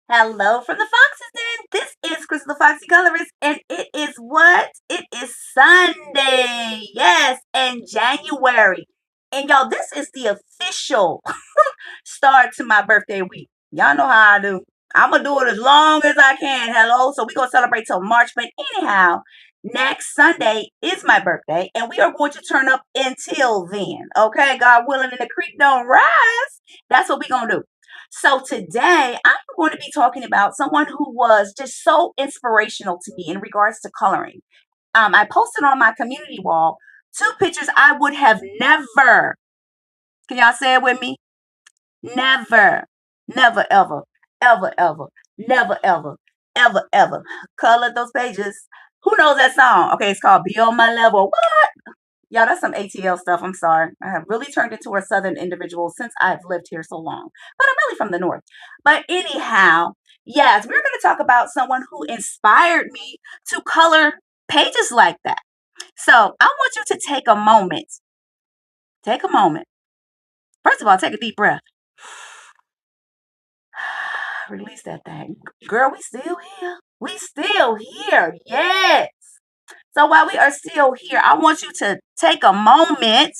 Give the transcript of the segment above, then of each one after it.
Hello from the Foxes Den. This is Crystal the Foxy Colorist, and it is what? It is Sunday. Yes, and January. And y'all, this is the official start to my birthday week. Y'all know how I do. I'm gonna do it as long as I can. Hello. So we're gonna celebrate till March. But anyhow, next Sunday is my birthday, and we are going to turn up until then. Okay, God willing, and the creek don't rise. That's what we're gonna do. So today I'm going to be talking about someone who was just so inspirational to me in regards to coloring. I posted on my community wall two pictures I would have never, can y'all say it with me? Never, never, ever, ever, ever, never, ever, ever, ever colored those pages. Who knows that song? Okay, it's called Be On My Level. What? Y'all, that's some ATL stuff. I'm sorry. I have really turned into a Southern individual since I've lived here so long. But I'm really from the North. But anyhow, yes, we're going to talk about someone who inspired me to color pages like that. So I want you to take a moment. Take a moment. First of all, take a deep breath. Release that thing. Girl, we still here. We still here. Yes. So while we are still here, I want you to take a moment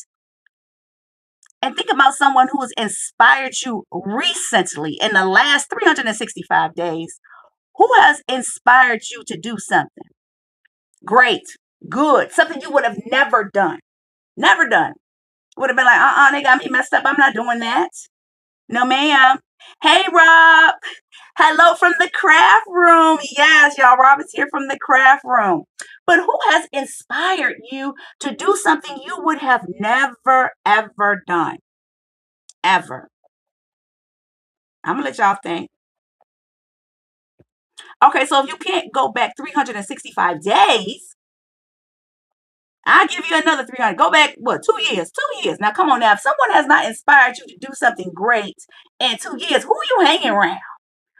and think about someone who has inspired you recently in the last 365 days. Who has inspired you to do something great, good, something you would have never done? Never done. Would have been like, they got me messed up. I'm not doing that. No, ma'am. Hey, Rob. Hello from the craft room. Yes, y'all, Rob is here from the craft room. But who has inspired you to do something you would have never, ever done? Ever. I'm going to let y'all think. Okay, so if you can't go back 365 days, I'll give you another 300. Go back, what, 2 years? 2 years. Now, come on now. If someone has not inspired you to do something great in 2 years, who are you hanging around?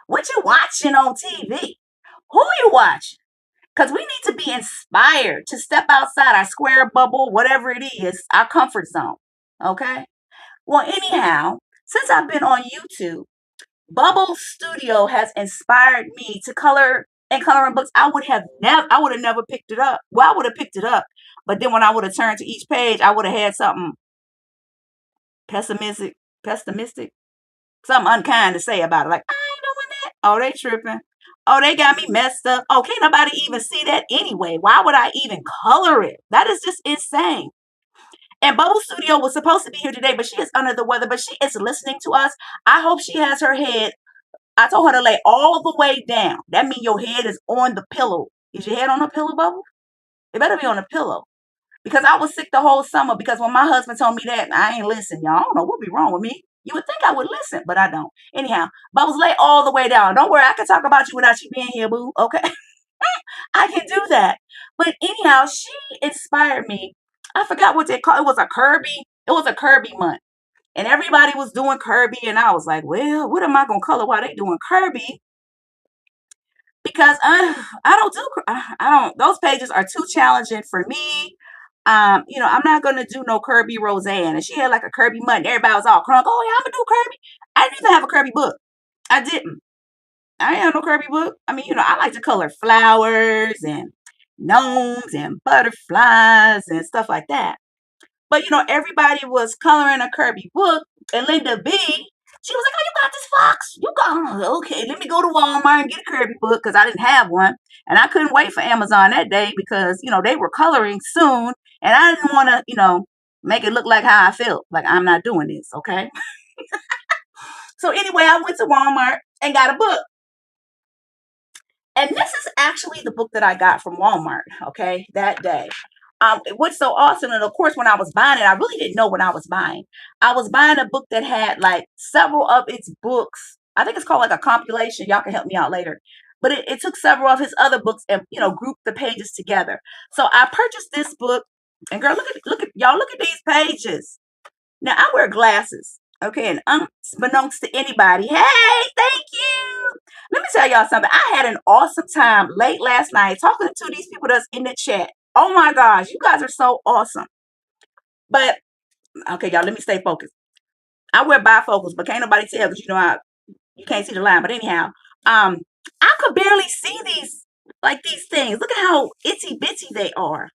What you watching on TV? Who are you watching? Because we need to be inspired to step outside our square bubble, whatever it is, our comfort zone. Okay? Well, anyhow, since I've been on YouTube, Bubble Studio has inspired me to color and coloring books. I would have never picked it up. Well, I would have picked it up, but then when I would have turned to each page, I would have had something pessimistic, something unkind to say about it. Like, I ain't doing that. Oh, they tripping. Oh, they got me messed up. Oh, can't nobody even see that anyway. Why would I even color it? That is just insane. And Bubble Studio was supposed to be here today, but she is under the weather, but she is listening to us. I hope she has her head. I told her to lay all the way down. That means your head is on the pillow. Is your head on a pillow, Bubble? It better be on a pillow. Because I was sick the whole summer because when my husband told me that, I ain't listen, y'all. I don't know what be wrong with me. You would think I would listen, but I don't. Anyhow, Bubbles, lay all the way down. Don't worry, I can talk about you without you being here, boo. Okay? I can do that. But anyhow, she inspired me. I forgot what they call it. Was a Kirby. It was a Kirby month. And everybody was doing Kirby, and I was like, well, what am I gonna color while they doing Kirby? Because I don't do I don't those pages are too challenging for me. I'm not gonna do no Kirby Roseanne. And she had like a Kirby month. Everybody was all crunk. Oh yeah, I'm gonna do Kirby. I didn't even have a Kirby book. I didn't. I didn't have no Kirby book. I mean, I like to color flowers and gnomes and butterflies and stuff like that. But everybody was coloring a Kirby book, and Linda B, she was like, "Oh, you got this fox? You got okay? Let me go to Walmart and get a Kirby book because I didn't have one, and I couldn't wait for Amazon that day because they were coloring soon, and I didn't want to make it look like how I felt. Like I'm not doing this, okay? So anyway, I went to Walmart and got a book. And this is actually the book that I got from Walmart, okay, that day. What's so awesome, and of course, when I was buying it, I really didn't know what I was buying. I was buying a book that had like several of its books. I think it's called like a compilation. Y'all can help me out later. But it took several of his other books and grouped the pages together. So I purchased this book, and girl, look at y'all, look at these pages. Now I wear glasses, okay, and unbeknownst to anybody, hey, thank you. Let me tell y'all something. I had an awesome time late last night talking to these people that's in the chat. Oh my gosh, you guys are so awesome. But okay, y'all, let me stay focused. I wear bifocals, but can't nobody tell because you can't see the line. But anyhow, Um, I could barely see these things. Look at how itsy bitsy they are.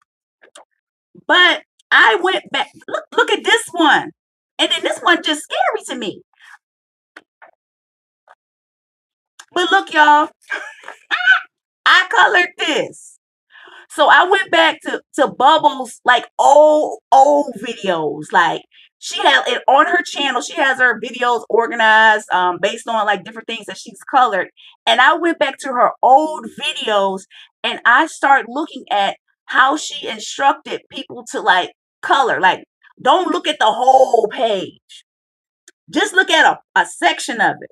But I went back. Look at this one. And then this one just scary to me. But look, y'all, I colored this. So I went back to Bubbles like old videos. Like she had it on her channel. She has her videos organized based on like different things that she's colored. And I went back to her old videos and I started looking at how she instructed people to like color. Like don't look at the whole page. Just look at a section of it.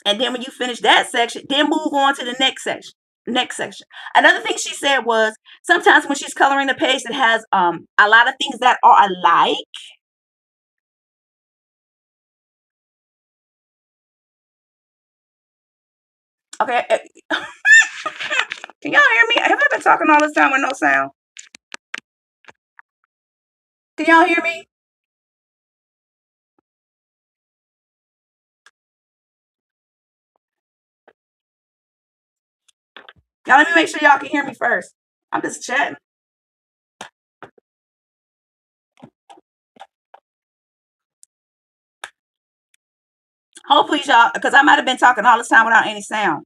And then when you finish that section, then move on to the next section. Next section. Another thing she said was sometimes when she's coloring the page that has a lot of things that are alike. Okay. Can y'all hear me? Have I been talking all this time with no sound? Can y'all hear me? Y'all let me make sure y'all can hear me first. I'm just chatting. Hopefully y'all, because I might have been talking all this time without any sound.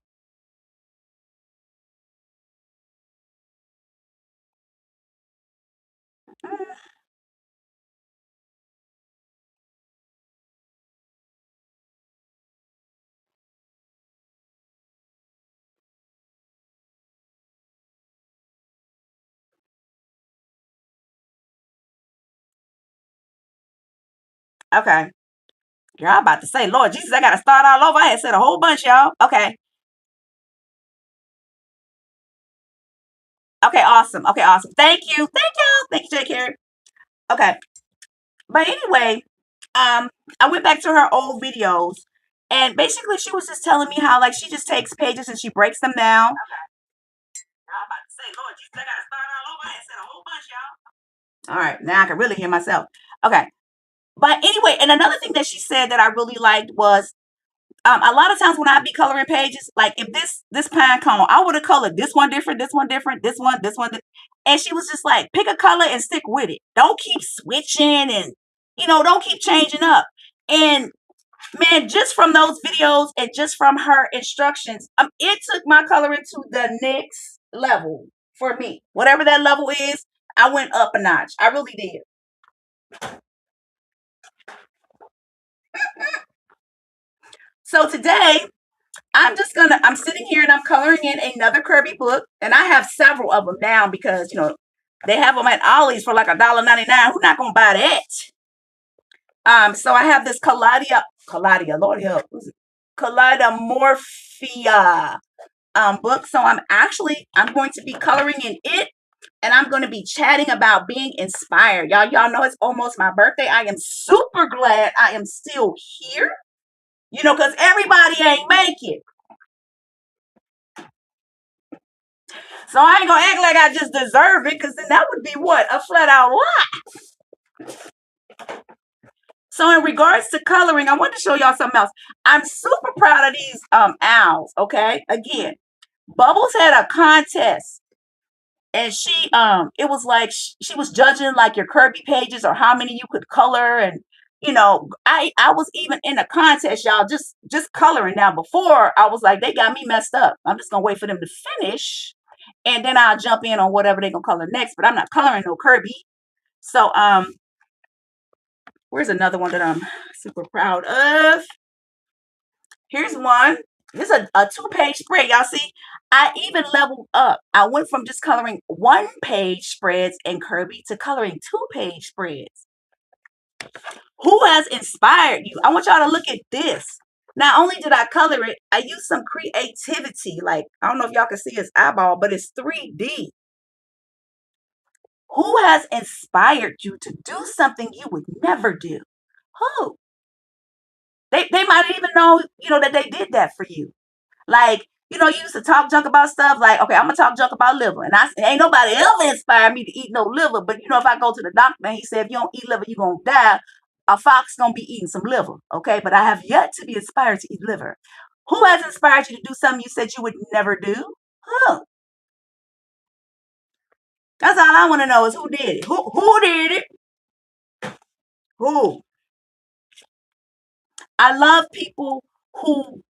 Okay. Girl, I'm about to say, Lord Jesus, I gotta start all over. I had said a whole bunch, y'all. Okay. Okay, awesome. Okay, awesome. Thank you. Thank you. Thank you, J. Carey. Okay. But anyway, I went back to her old videos, and basically she was just telling me how like she just takes pages and she breaks them down. Okay. I'm about to say, Lord Jesus, I gotta start all over. I had said a whole bunch, y'all. All right, now I can really hear myself. Okay. But anyway, and another thing that she said that I really liked was a lot of times when I be coloring pages, like if this pine cone, I would have colored this one different, this one different, this one, and she was just like, pick a color and stick with it. Don't keep switching and don't keep changing up. And man, just from those videos and just from her instructions, it took my coloring to the next level for me. Whatever that level is, I went up a notch. I really did. So today I'm sitting here and I'm coloring in another Kirby book, and I have several of them down because they have them at Ollie's for like $1.99. Who's not gonna buy that? So I have this Lord help, who's it? Kaleidomorphia book. So I'm going to be coloring in it, and I'm going to be chatting about being inspired. Y'all know it's almost my birthday. I am super glad I am still here. Because everybody ain't make it. So I ain't gonna act like I just deserve it, because then that would be what? A flat out lie. So in regards to coloring, I want to show y'all something else. I'm super proud of these owls, okay? Again, Bubbles had a contest, and she it was like she was judging like your Kirby pages or how many you could color, and I was even in a contest, y'all, just coloring. Now before I was like, they got me messed up. I'm just gonna wait for them to finish, and then I'll jump in on whatever they're gonna color next. But I'm not coloring no Kirby. So where's another one that I'm super proud of? Here's one. This is a 2-page spread. Y'all see, I even leveled up. I went from just coloring 1-page spreads in Kirby to coloring 2-page spreads. Who has inspired you? I want y'all to look at this. Not only did I color it, I used some creativity. Like, I don't know if y'all can see his eyeball, but it's 3D. Who has inspired you to do something you would never do? Who? They might even know, that they did that for you. Like, you used to talk junk about stuff like, okay, I'm gonna talk junk about liver. And ain't nobody ever inspired me to eat no liver. But if I go to the doctor and he said, if you don't eat liver, you're gonna die, a fox gonna be eating some liver. Okay, but I have yet to be inspired to eat liver. Who has inspired you to do something you said you would never do? Who? That's all I want to know is who did it. Who did it? Who? I love people who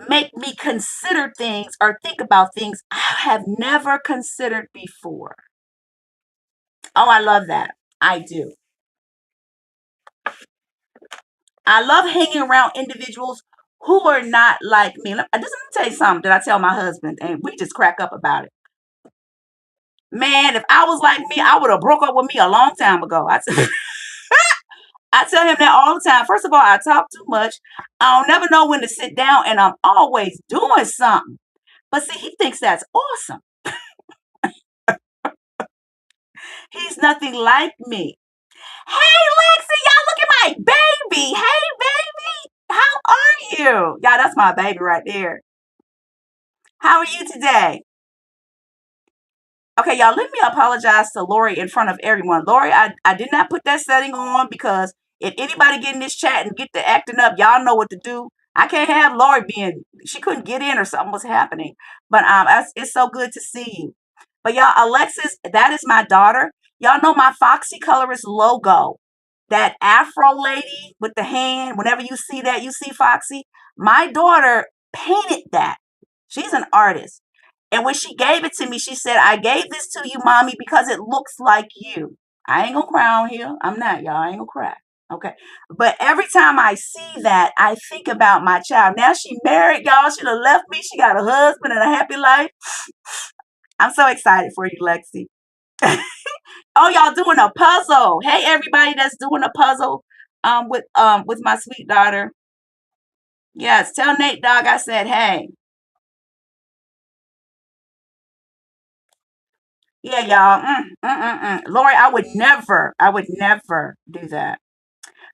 make me consider things or think about things I have never considered before. Oh, I love that. I do. I love hanging around individuals who are not like me. Let me tell you something that I tell my husband, and we just crack up about it. Man, if I was like me, I would have broke up with me a long time ago. I tell him that all the time. First of all, I talk too much. I don't never know when to sit down, and I'm always doing something. But see, he thinks that's awesome. He's nothing like me. Hey, Lexi, y'all, look at my baby. Hey, baby, how are you? Y'all, that's my baby right there. How are you today? Okay, y'all, let me apologize to Lori in front of everyone. Lori, I did not put that setting on because if anybody get in this chat and get to acting up, y'all know what to do. I can't have Lori she couldn't get in or something was happening. But it's so good to see you. But y'all, Alexis, that is my daughter. Y'all know my Foxy Colorist logo. That Afro lady with the hand, whenever you see that, you see Foxy. My daughter painted that. She's an artist. And when she gave it to me, she said, I gave this to you, mommy, because it looks like you. I ain't gonna cry on here. I'm not, y'all. I ain't gonna cry. Okay. But every time I see that, I think about my child. Now she married, y'all. She done left me. She got a husband and a happy life. I'm so excited for you, Lexi. Oh, y'all doing a puzzle. Hey, everybody that's doing a puzzle with my sweet daughter. Yes, tell Nate Dog I said, hey. Yeah, y'all. Lori, I would never do that.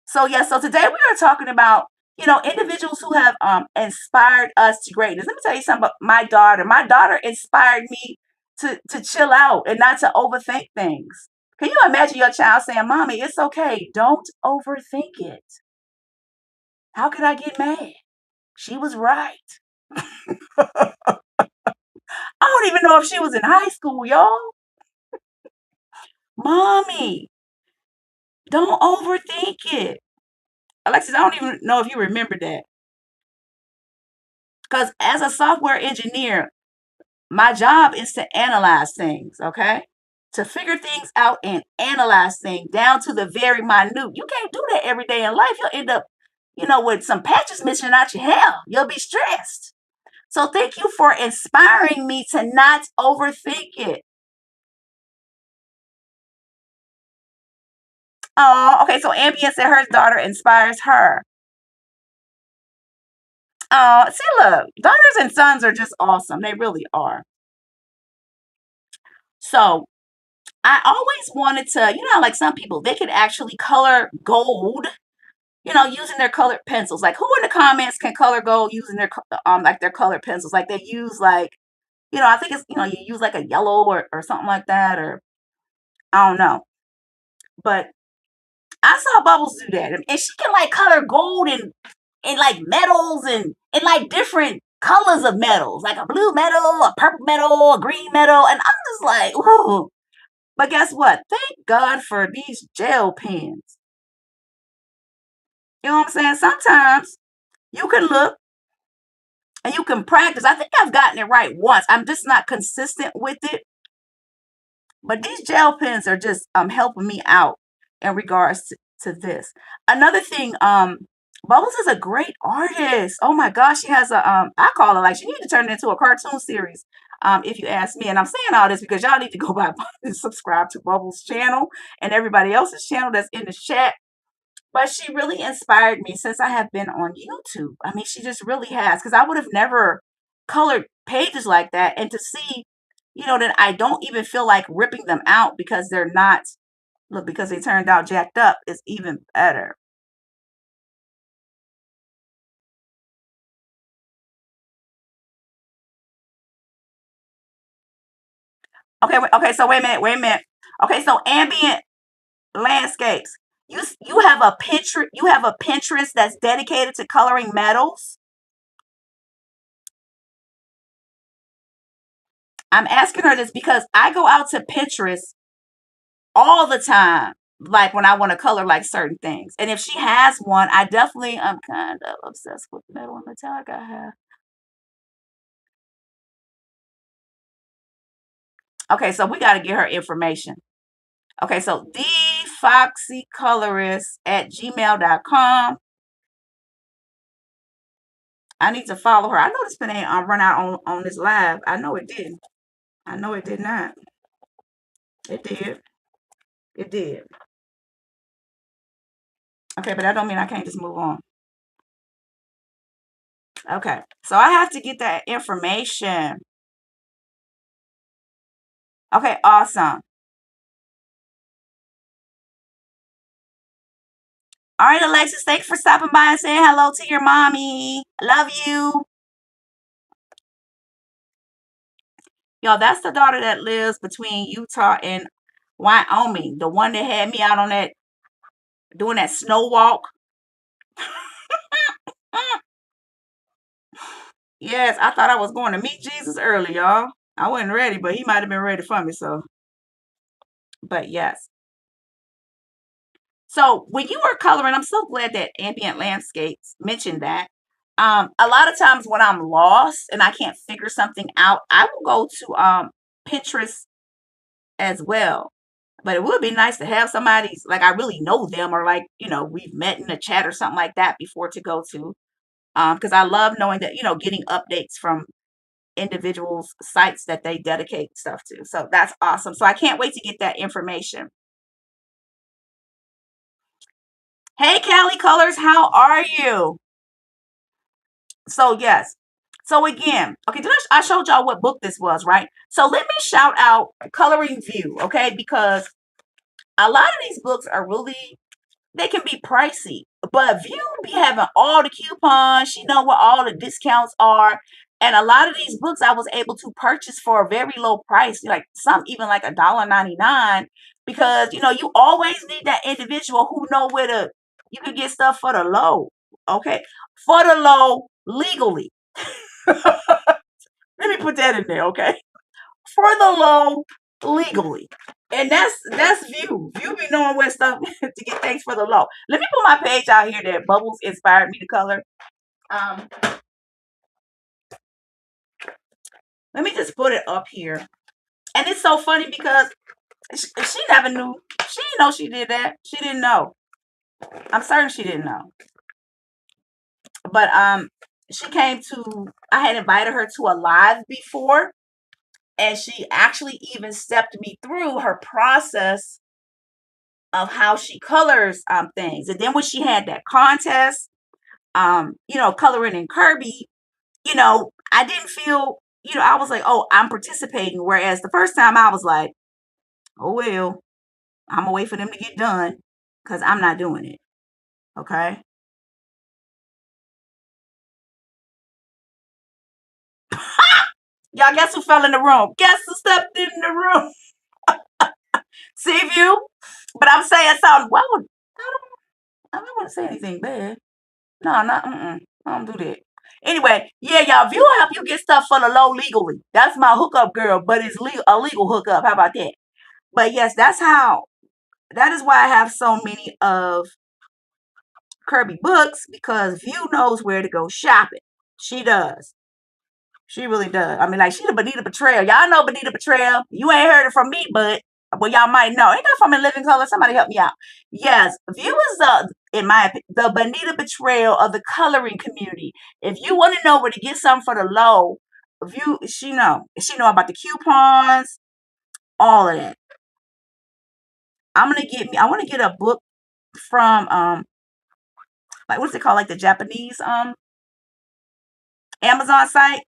So yeah, so today we are talking about, individuals who have inspired us to greatness. Let me tell you something about my daughter. My daughter inspired me to chill out and not to overthink things. Can you imagine your child saying, Mommy, it's okay. Don't overthink it. How could I get mad? She was right. I don't even know if she was in high school, y'all. Mommy, don't overthink it. Alexis, I don't even know if you remember that. Because as a software engineer, my job is to analyze things, okay? To figure things out and analyze things down to the very minute. You can't do that every day in life. You'll end up, with some patches missing out your hair. You'll be stressed. So thank you for inspiring me to not overthink it. Oh, okay. So Ambient said her daughter inspires her. Oh, see, look, daughters and sons are just awesome. They really are. So I always wanted to, like some people, they could actually color gold, using their colored pencils. Like who in the comments can color gold using like their colored pencils? Like they use like, I think it's, you use like a yellow or something like that, or I don't know. But I saw Bubbles do that. And she can like color gold and like metals and like different colors of metals, like a blue metal, a purple metal, a green metal. And I'm just like, ooh. But guess what? Thank God for these gel pens. You know what I'm saying? Sometimes you can look and you can practice. I think I've gotten it right once. I'm just not consistent with it. But these gel pens are just helping me out in regards to this. Another thing, Bubbles is a great artist. Oh my gosh, she has I call her like she need to turn it into a cartoon series. If you ask me, and I'm saying all this because y'all need to go by and subscribe to Bubbles' channel and everybody else's channel that's in the chat. But she really inspired me since I have been on YouTube. I mean, she just really has, because I would have never colored pages like that. And to see, that I don't even feel like ripping them out because they're not, look, because they turned out jacked up is even better. Okay, okay, so wait a minute. Okay, so ambient landscapes. You have a Pinterest that's dedicated to coloring metals. I'm asking her this because I go out to Pinterest all the time, like when I want to color like certain things. And if she has one, I definitely am kind of obsessed with metal and metallic I have. Okay, so we got to get her information. Okay, so thefoxycolorist@gmail.com. I need to follow her. I know this pen ain't run out on this live. I know it didn't. I know it did not. It did. It did. Okay, but that don't mean I can't just move on. Okay, so I have to get that information. Okay, awesome. All right, Alexis, thanks for stopping by and saying hello to your mommy. Love you. Yo, that's the daughter that lives between Utah and Wyoming. The one that had me out on that, doing that snow walk. Yes, I thought I was going to meet Jesus early, y'all. I wasn't ready, but he might have been ready for me, so. But yes. So when you were coloring, I'm so glad that Ambient Landscapes mentioned that. A lot of times when I'm lost and I can't figure something out, I will go to Pinterest as well. But it would be nice to have somebody's, like, I really know them, or like, we've met in a chat or something like that before to go to. Because I love knowing that, getting updates from individuals' sites that they dedicate stuff to. So that's awesome. So I can't wait to get that information. Hey, Cali Colors, how are you? So yes. So again, okay, I showed y'all what book this was, right? So let me shout out Coloring View, okay? Because a lot of these books are really, they can be pricey, but View be having all the coupons. She know what all the discounts are. And a lot of these books I was able to purchase for a very low price, like some even like $1.99, because you always need that individual who know where to, you can get stuff for the low. Okay. For the low legally. Let me put that in there, okay? For the low legally. And that's View. View be knowing where stuff to get things for the low. Let me put my page out here that Bubbles inspired me to color. Um, Let me just put it up here. And it's so funny because she never knew. She didn't know she did that. She didn't know. I'm certain she didn't know. But she came to, I had invited her to a live before, and she actually even stepped me through her process of how she colors things. And then when she had that contest, coloring in Kirby, I didn't feel, I was like, oh, I'm participating. Whereas the first time I was like, oh, well, I'm gonna wait for them to get done because I'm not doing it. Okay. Y'all, guess who fell in the room? Guess who stepped in the room? See View? But I'm saying something. Why would I don't want to say anything bad. No, not I don't do that. Anyway, yeah, y'all, View will help you get stuff for the low legally. That's my hookup girl, but it's a legal hookup. How about that? But yes, that is why I have so many of Kirby books, because View knows where to go shopping. She does. She really does. I mean, like, she the Bonita Betrayal. Y'all know Bonita Betrayal. You ain't heard it from me, but well, y'all might know. Ain't that from In Living Color? Somebody help me out. Yes, View is in my opinion, the Bonita Betrayal of the coloring community. If you want to know where to get something for the low, View, she know. She know about the coupons, all of that. I want to get a book from like, what's it called? Like the Japanese Amazon site.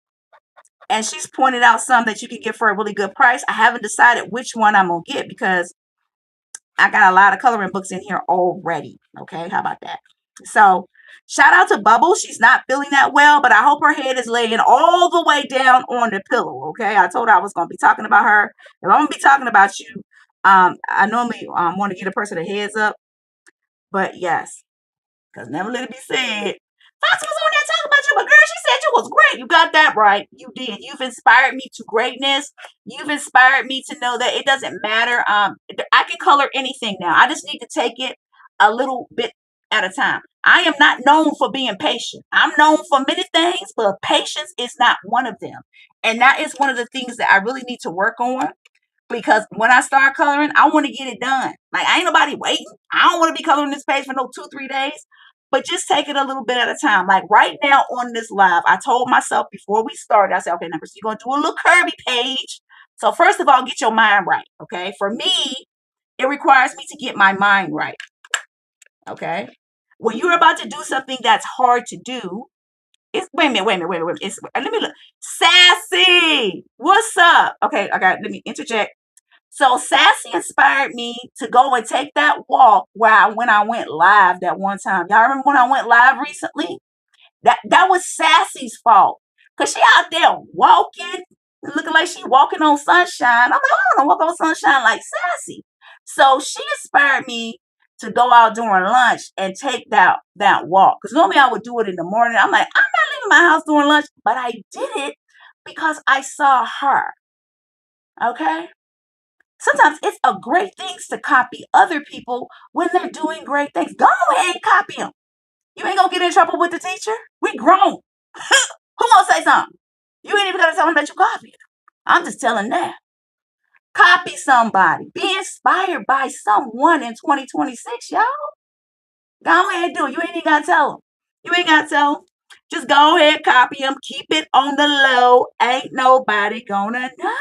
And she's pointed out some that you can get for a really good price. I haven't decided which one I'm gonna get because I got a lot of coloring books in here already. Okay, how about that? So shout out to Bubbles. She's not feeling that well, but I hope her head is laying all the way down on the pillow. Okay, I told her I was gonna be talking about her. If I'm gonna be talking about you, I normally want to give a person a heads up. But yes, because never let it be said, Fox was on there talking about you, but girl, she said you was great. You got that right. You did. You've inspired me to greatness. You've inspired me to know that it doesn't matter. I can color anything now. I just need to take it a little bit at a time. I am not known for being patient. I'm known for many things, but patience is not one of them. And that is one of the things that I really need to work on, because when I start coloring, I want to get it done. Like, I ain't nobody waiting. I don't want to be coloring this page for no 2-3 days, but just take it a little bit at a time. Like right now on this live, I told myself before we started, I said, okay, number, you're going to do a little curvy page. So first of all, get your mind right. Okay. For me, it requires me to get my mind right. Okay. When you're about to do something that's hard to do, it's wait a minute. It's, let me look. Sassy, what's up? Okay, let me interject. So Sassy inspired me to go and take that walk when I went live that one time. Y'all remember when I went live recently? That was Sassy's fault. Cause she out there walking, looking like she walking on sunshine. I'm like, I don't walk on sunshine like Sassy. So she inspired me to go out during lunch and take that walk. Cause normally I would do it in the morning. I'm like, I'm not leaving my house during lunch, but I did it because I saw her. Okay. Sometimes it's a great thing to copy other people when they're doing great things. Go ahead and copy them. You ain't gonna get in trouble with the teacher. We grown. Who gonna say something? You ain't even gonna tell them that you copied. I'm just telling that. Copy somebody. Be inspired by someone in 2026, y'all. Go ahead and do it. You ain't even gotta tell them. You ain't gotta tell them. Just go ahead, copy them. Keep it on the low. Ain't nobody gonna know.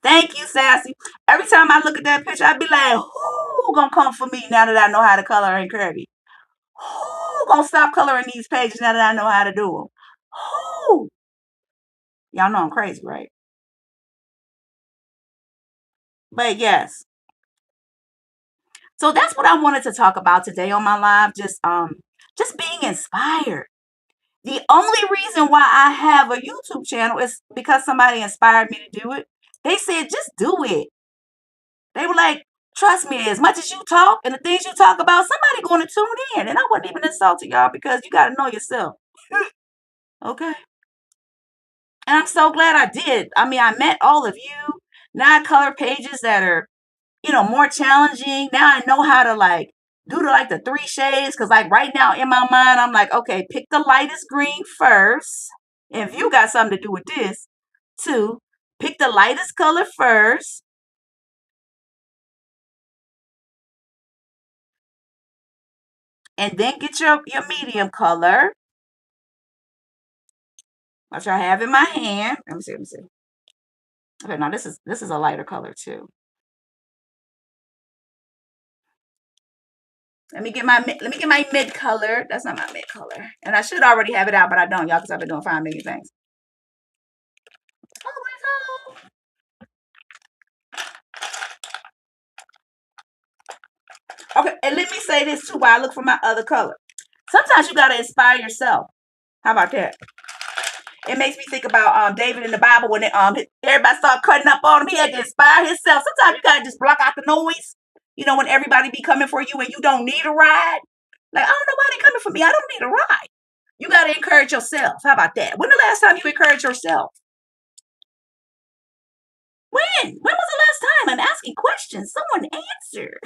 Thank you, Sassy. Every time I look at that picture, I be like, who gonna come for me now that I know how to color and curvy? Who gonna stop coloring these pages now that I know how to do them? Who? Y'all know I'm crazy, right? But yes. So that's what I wanted to talk about today on my live. Just being inspired. The only reason why I have a YouTube channel is because somebody inspired me to do it. They said, just do it. They were like, trust me, as much as you talk and the things you talk about, somebody going to tune in. And I wasn't even insulting y'all because you got to know yourself. Okay. And I'm so glad I did. I mean, I met all of you. Now I color pages that are, more challenging. Now I know how to do the 3 shades. Cause like right now in my mind, I'm like, okay, pick the lightest green first. And if you got something to do with this, too, pick the lightest color first. And then get your medium color, which I have in my hand. Let me see. Okay, now this is a lighter color too. Let me get my mid color. That's not my mid color. And I should already have it out, but I don't, y'all, because I've been doing 5 million things. Okay, and let me say this too while I look for my other color. Sometimes you gotta inspire yourself. How about that? It makes me think about David in the Bible when everybody started cutting up on him. He had to inspire himself. Sometimes you gotta just block out the noise. When everybody be coming for you and you don't need a ride. Like, I don't know why they coming for me. I don't need a ride. You gotta encourage yourself. How about that? When the last time you encouraged yourself? When? When was the last time? I'm asking questions. Someone answer.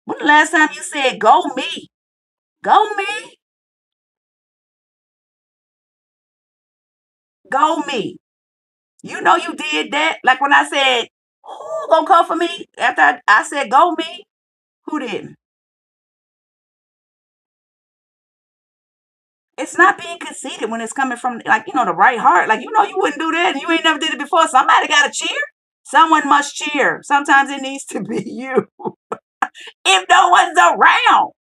When the last time you said, go me? Go me? Go me. You know you did that. Like when I said, who gonna come for me? After I said, go me? Who didn't? It's not being conceited when it's coming from the right heart. Like, you wouldn't do that and you ain't never did it before. Somebody gotta cheer. Someone must cheer. Sometimes it needs to be you. If no one's around.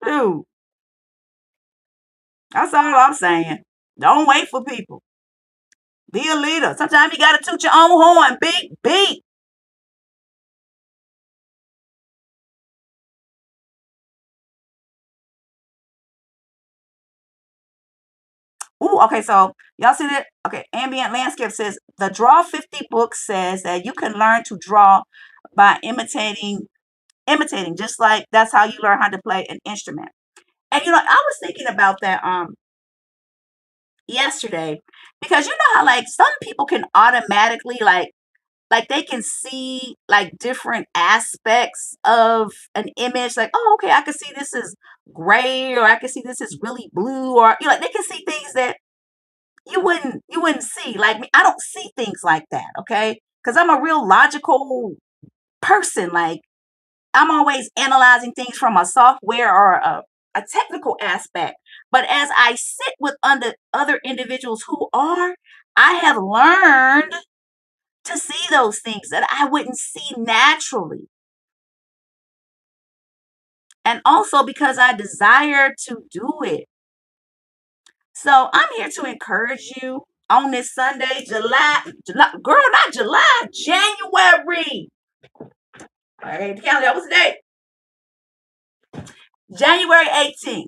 Dude, that's all I'm saying. Don't wait for people. Be a leader. Sometimes you gotta toot your own horn. Beat, beat. Ooh, okay, so y'all see that? Okay, Ambient Landscape says the Draw 50 book says that you can learn to draw by imitating, just like that's how you learn how to play an instrument. And I was thinking about that yesterday, because you know how like some people can automatically like they can see like different aspects of an image, like, oh, okay, I can see this is gray, or I can see this is really blue, or like they can see things that you wouldn't see. Like me, I don't see things like that, okay? Because I'm a real logical person. Like I'm always analyzing things from a software or a technical aspect. But as I sit with other individuals who are, I have learned to see those things that I wouldn't see naturally. And also because I desire to do it. So I'm here to encourage you on this Sunday, July, girl, not July, January. All right, the calendar, what's the date? January 18th,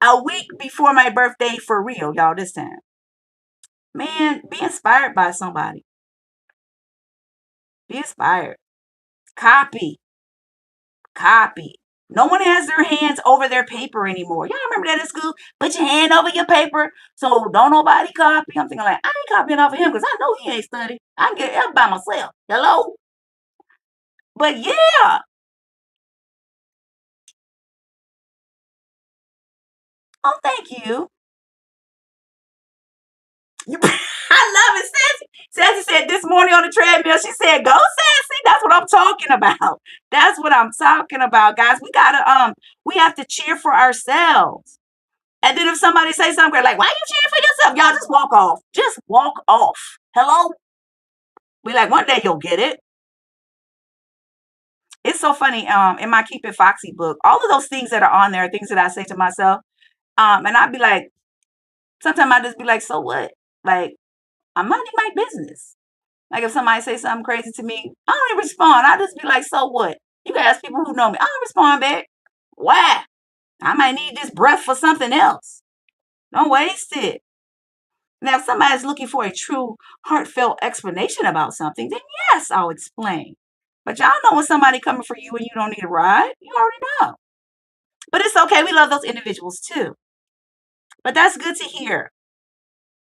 a week before my birthday for real, y'all, this time. Man, be inspired by somebody. Be inspired. Copy. Copy. No one has their hands over their paper anymore. Y'all remember that in school? Put your hand over your paper so don't nobody copy. I'm thinking like, I ain't copying off of him because I know he ain't study. I can get it up by myself. Hello? But yeah. Oh, thank you. You I love it, Sassy. Sassy said this morning on the treadmill, she said, go Sassy. That's what I'm talking about. That's what I'm talking about, guys. We have to cheer for ourselves. And then if somebody say something like, why are you cheering for yourself? Y'all just walk off. Just walk off. Hello? Be like, one day you'll get it. It's so funny. In my Keep It Foxy book, all of those things that are on there are things that I say to myself. And I'd be like, sometimes I just be like, so what? Like, I'm minding my business. Like if somebody say something crazy to me, I don't even respond. I just be like, so what? You can ask people who know me. I don't respond back. Why? I might need this breath for something else. Don't waste it. Now, if somebody's looking for a true, heartfelt explanation about something, then yes, I'll explain. But y'all know when somebody coming for you and you don't need a ride, you already know. But it's okay. We love those individuals too. But that's good to hear.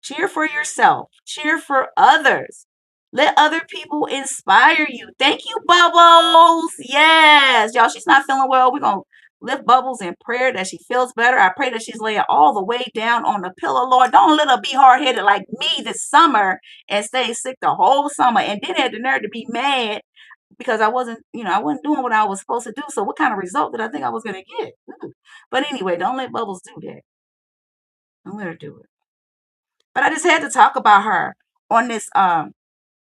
Cheer for yourself. Cheer for others. Let other people inspire you. Thank you, Bubbles. Yes, y'all, she's not feeling well. We're going to lift Bubbles in prayer that she feels better. I pray that she's laying all the way down on the pillow, Lord. Don't let her be hard headed like me this summer and stay sick the whole summer and then had the nerve to be mad because I wasn't doing what I was supposed to do. So, what kind of result did I think I was going to get? Ooh. But anyway, don't let Bubbles do that. Don't let her do it. But I just had to talk about her on this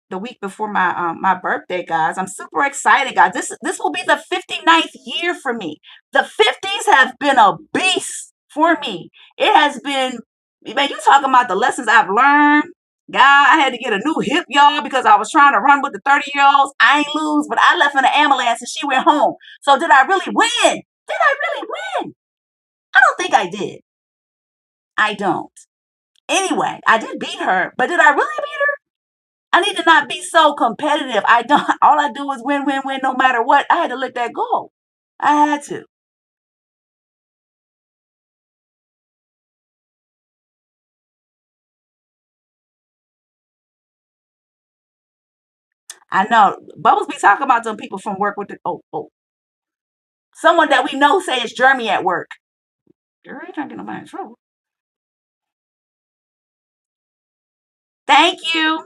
the week before my birthday, guys. I'm super excited, guys. This will be the 59th year for me. The 50s have been a beast for me. It has been, man, you talking about the lessons I've learned. God, I had to get a new hip, y'all, because I was trying to run with the 30-year-olds. I ain't lose, but I left in the ambulance and she went home. So did I really win? Did I really win? I don't think I did. I don't. Anyway, I did beat her, but did I really beat her? I need to not be so competitive. I don't. All I do is win, win, win, no matter what. I had to let that go. I had to. I know. Bubbles be talking about some people from work with the someone that we know say it's Jeremy at work. Girl, you trying to get nobody in trouble. Thank you.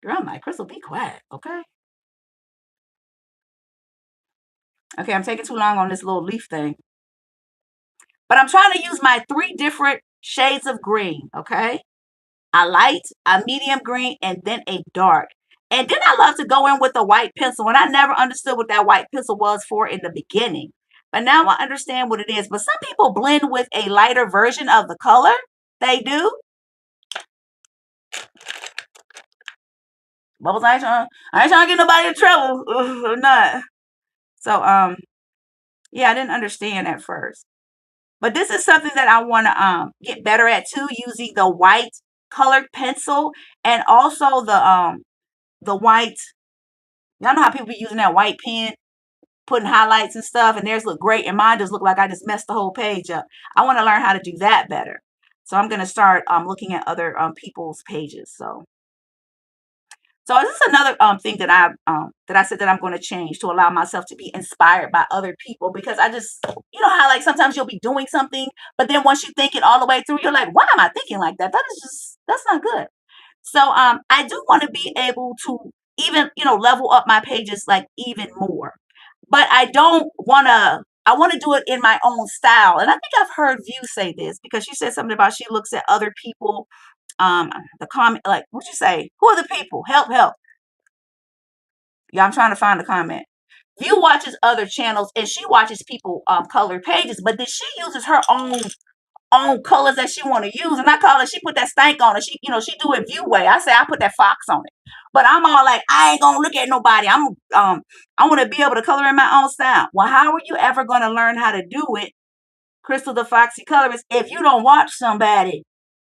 Girl, I'm like, Crystal, be quiet, okay? Okay, I'm taking too long on this little leaf thing. But I'm trying to use my 3 different shades of green, okay? A light, a medium green, and then a dark. And then I love to go in with a white pencil. And I never understood what that white pencil was for in the beginning. But now I understand what it is. But some people blend with a lighter version of the color. They do. Bubbles, I ain't trying to get nobody in trouble. Or not. So, yeah, I didn't understand at first. But this is something that I want to get better at too, using the white colored pencil, and also the white. Y'all know how people be using that white pen, putting highlights and stuff, and theirs look great, and mine just look like I just messed the whole page up. I want to learn how to do that better. So I'm gonna start looking at other people's pages. So this is another thing that I said that I'm going to change, to allow myself to be inspired by other people, because I just, you know how like sometimes you'll be doing something, but then once you think it all the way through, you're like, why am I thinking like that? That's not good. So I do want to be able to even, level up my pages like even more. But I don't want to, I want to do it in my own style. And I think I've heard View say this, because she said something about she looks at other people, the comment, like, what'd you say? Who are the people? Help, help. Yeah, I'm trying to find the comment. View watches other channels, and she watches people color pages, but then she uses her own colors that she want to use. And I call it, she put that stank on it. She do it View way. I say I put that fox on it. But I'm all like, I ain't gonna look at nobody. I want to be able to color in my own style. Well, how are you ever gonna learn how to do it, Crystal the Foxy Colorist, if you don't watch somebody?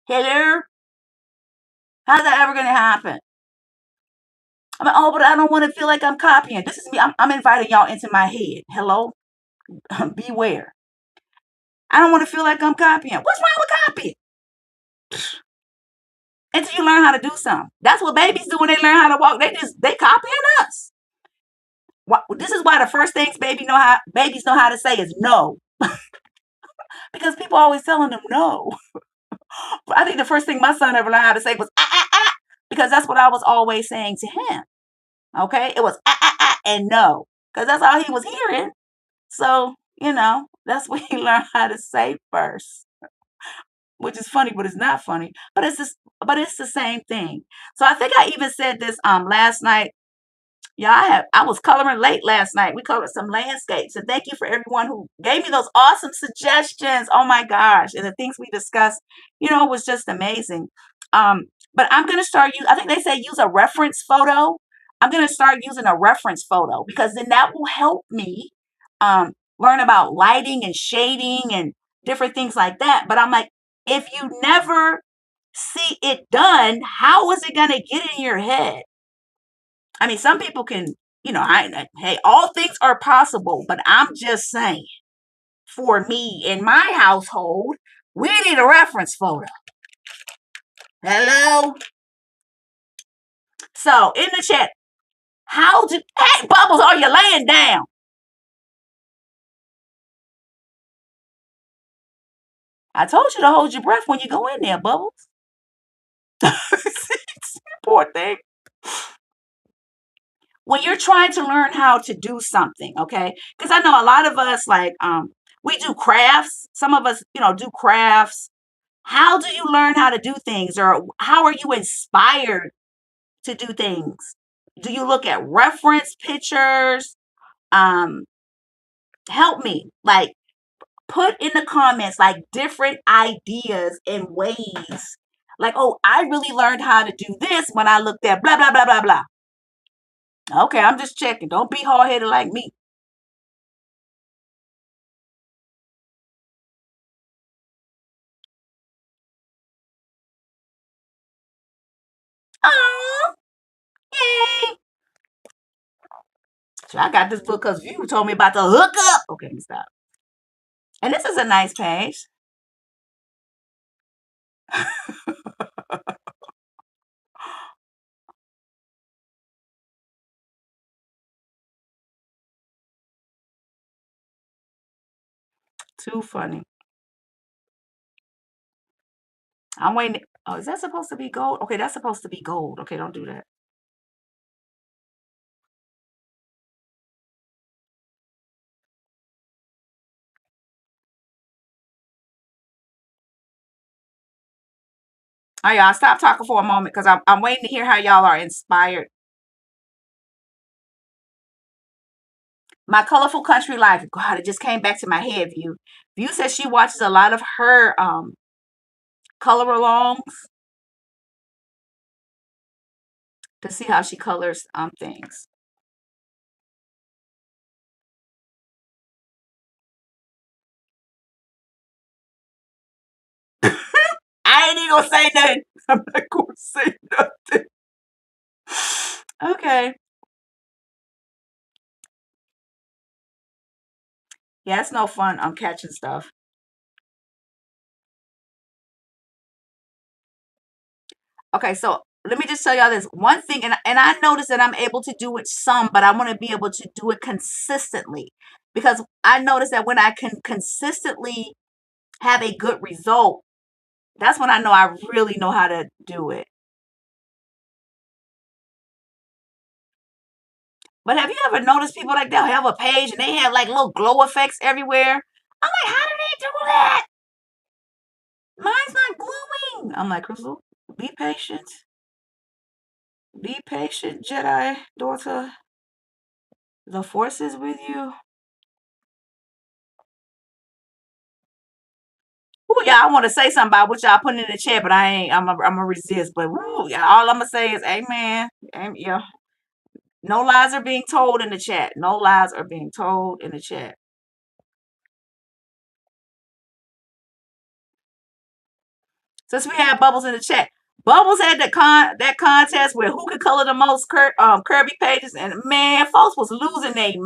Hello? How's that ever gonna happen? I'm like, oh, but I don't want to feel like I'm copying. This is me. I'm inviting y'all into my head. Hello? Beware. I don't want to feel like I'm copying. What's wrong with copying? Until you learn how to do something. That's what babies do when they learn how to walk. They copying us. This is why the first things babies know how to say is no. Because people always telling them no. I think the first thing my son ever learned how to say was ah ah ah, because that's what I was always saying to him. Okay? It was ah ah ah and no. Because that's all he was hearing. So, that's what he learned how to say first. Which is funny, but it's not funny. But it's the same thing. So I think I even said this last night. Yeah, I was coloring late last night. We colored some landscapes, and thank you for everyone who gave me those awesome suggestions. Oh my gosh. And the things we discussed, was just amazing. Um, but I'm gonna start I think they say use a reference photo. I'm gonna start using a reference photo, because then that will help me learn about lighting and shading and different things like that. But I'm like, if you never see it done, how is it gonna get in your head? I mean, some people can, hey, all things are possible, but I'm just saying, for me in my household, we need a reference photo. Hello? So, in the chat, hey, Bubbles, are you laying down? I told you to hold your breath when you go in there, Bubbles. Poor thing. When you're trying to learn how to do something, okay? Because I know a lot of us, like, we do crafts. Some of us, do crafts. How do you learn how to do things, or how are you inspired to do things? Do you look at reference pictures? Um, Help me. Like, put in the comments like different ideas and ways. Like, oh, I really learned how to do this when I looked at blah blah blah blah blah. Okay, I'm just checking. Don't be hard headed like me. Oh, yay! So I got this book because you told me about the hookup. Okay, let me stop. And this is a nice page. Too funny. I'm waiting. Oh, is that supposed to be gold? Okay, that's supposed to be gold. Okay, don't do that. All right, y'all, stop talking for a moment, because I'm waiting to hear how y'all are inspired. My colorful country life. God, it just came back to my head. View says she watches a lot of her color alongs to see how she colors things. ain't gonna say nothing. I'm not gonna say nothing. Okay. Yeah, it's no fun. I'm catching stuff. Okay, so let me just tell y'all this one thing, and I noticed that I'm able to do it some, but I want to be able to do it consistently because I noticed that when I can consistently have a good result, that's when I know I really know how to do it. But have you ever noticed people like they'll have a page and they have like little glow effects everywhere? I'm like, how do they do that? Mine's not glowing. I'm like, Crystal, be patient. Be patient, Jedi daughter. The force is with you. Ooh, yeah, I want to say something about what y'all putting in the chat, but I ain't. I'm gonna resist. But woo, yeah, all I'm gonna say is, Amen. Yeah, no lies are being told in the chat. No lies are being told in the chat. Since we have Bubbles in the chat, Bubbles had that contest where who could color the most Kirby pages, and man, folks was losing their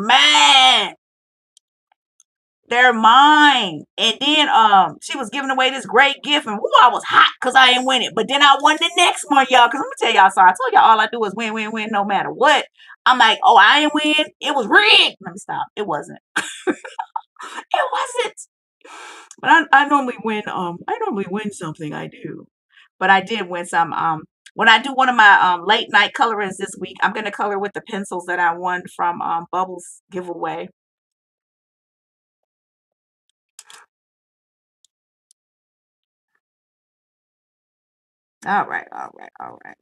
mind. And then she was giving away this great gift, and woo, I was hot because I ain't win it. But then I won the next one, y'all. Because I'm gonna tell y'all, so I told y'all all I do is win, win, win, no matter what. I'm like, oh, I ain't win. It was rigged. Let me stop. It wasn't. It wasn't. But I normally win. I normally win something. I do. But I did win some. When I do one of my late night colorings this week, I'm gonna color with the pencils that I won from Bubbles giveaway. All right, all right, all right.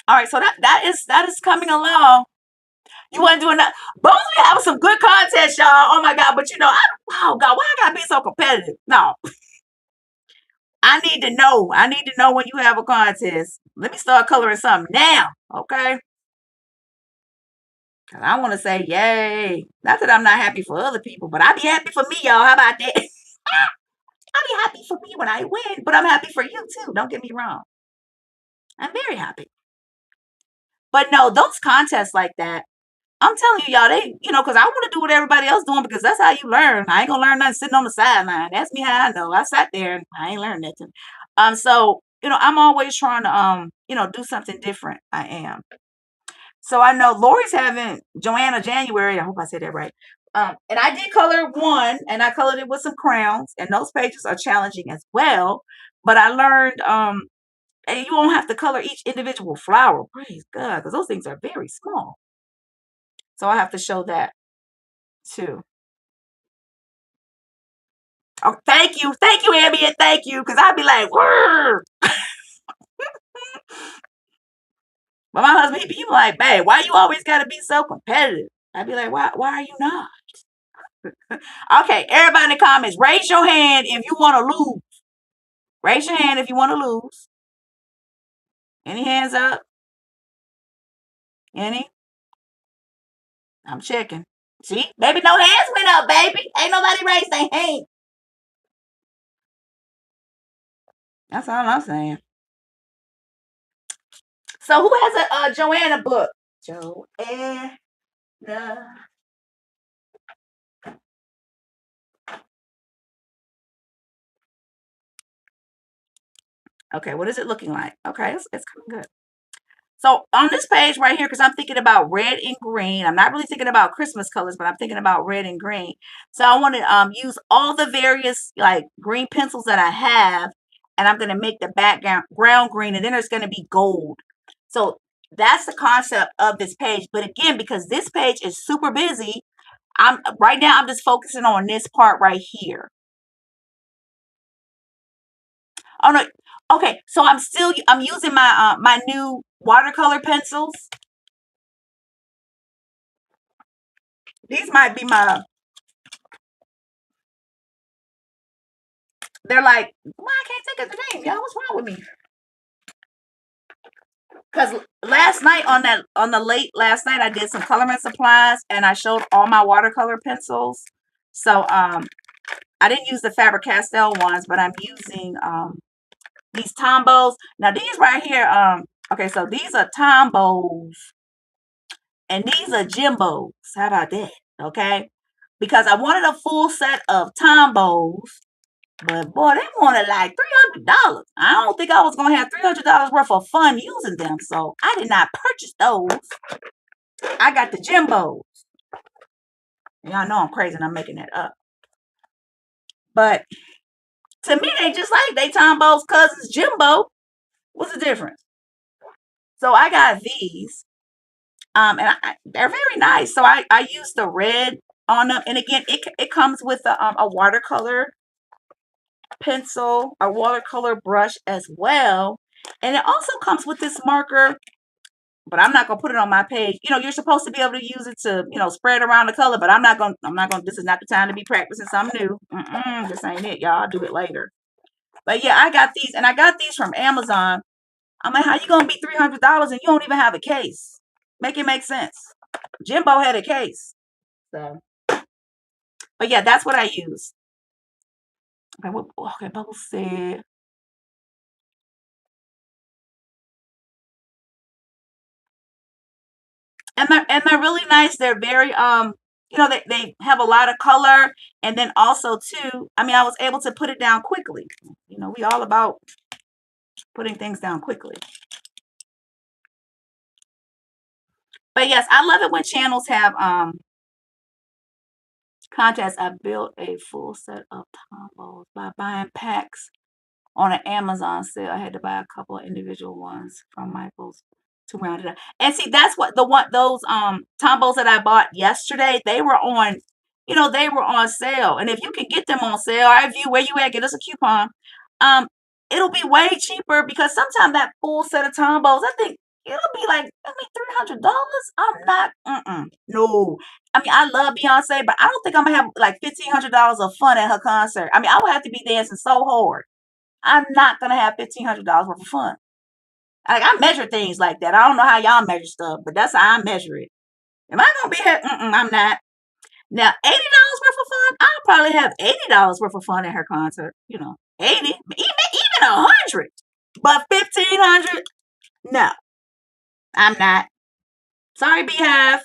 All right, so that is coming along. You want to do another? Both we have some good contests, y'all. Oh my God! But oh God, why I gotta be so competitive? No, I need to know. I need to know when you have a contest. Let me start coloring something now, okay? Cause I want to say yay. Not that I'm not happy for other people, but I be happy for me, y'all. How about that? I be happy for me when I win, but I'm happy for you too. Don't get me wrong. I'm very happy. But no, those contests like that, I'm telling you, y'all, because I want to do what everybody else doing because that's how you learn. I ain't gonna learn nothing sitting on the sideline. Ask me how I know. I sat there and I ain't learned nothing. So I'm always trying to do something different. I am. So I know Lori's having Joanna January. I hope I said that right. And I did color one, and I colored it with some crowns, and those pages are challenging as well. But I learned and you won't have to color each individual flower. Praise God, because those things are very small. So I have to show that too. Oh, thank you, Abby, and thank you, because I'd be like, "Word." But my husband, he be like, "Babe, why you always got to be so competitive?" I'd be like, "Why? Why are you not?" Okay, everybody in the comments, raise your hand if you want to lose. Raise your hand if you want to lose. Any hands up? Any? I'm checking. See, baby, no hands went up, baby. Ain't nobody raised their hand. That's all I'm saying. So who has a Joanna book? Joanna. Okay, what is it looking like? Okay, it's coming good. So on this page right here, because I'm thinking about red and green, I'm not really thinking about Christmas colors, but I'm thinking about red and green. So I want to use all the various like green pencils that I have, and I'm going to make the background green, and then there's going to be gold. So that's the concept of this page. But again, because this page is super busy, right now I'm just focusing on this part right here. Oh no. Okay, so I'm using my new watercolor pencils. These might be they're like, why I can't think of the name, y'all? What's wrong with me? Because last night on the late last night I did some coloring supplies and I showed all my watercolor pencils. So I didn't use the Faber-Castell ones, but I'm using these Tombos. Now these right here, okay, so these are Tombos and these are Jimbos. How about that? Okay, because I wanted a full set of Tombos, but boy, they wanted like $300. I don't think I was gonna have $300 worth of fun using them, so I did not purchase those. I got the Jimbos. Y'all know I'm crazy and I'm making that up, but to me, they just like they Tombo's cousins Jimbo. What's the difference? So I got these, and they're very nice. So I use the red on them, and again, it comes with a watercolor pencil, a watercolor brush as well, and it also comes with this marker. But I'm not gonna put it on my page. You know, you're supposed to be able to use it to, spread around the color. But I'm not gonna. I'm not gonna. This is not the time to be practicing something new. This ain't it, y'all. I'll do it later. But yeah, I got these, and I got these from Amazon. I'm like, how you gonna be $300 and you don't even have a case? Make it make sense. Jimbo had a case. So, but yeah, that's what I use. Okay, Bubble said. And they're really nice. They're very they have a lot of color, and then also too, I mean, I was able to put it down quickly. We all about putting things down quickly. But yes, I love it when channels have contests. I built a full set of combos by buying packs on an Amazon sale. I had to buy a couple of individual ones from Michael's to round it up. And see, that's what those Tombos that I bought yesterday, they were on, they were on sale. And if you can get them on sale, I view where you at, get us a coupon. It'll be way cheaper because sometimes that full set of Tombos, I think it'll be like, $300. I'm not, no. I mean, I love Beyonce, but I don't think I'm gonna have like $1,500 of fun at her concert. I mean, I would have to be dancing so hard. I'm not gonna have $1,500 worth of fun. Like, I measure things like that. I don't know how y'all measure stuff, but that's how I measure it. Am I gonna be happy? I'm not. Now, $80 worth of fun, I'll probably have $80 worth of fun at her concert. 80, even 100. But 1,500, no, I'm not. Sorry, Beehive.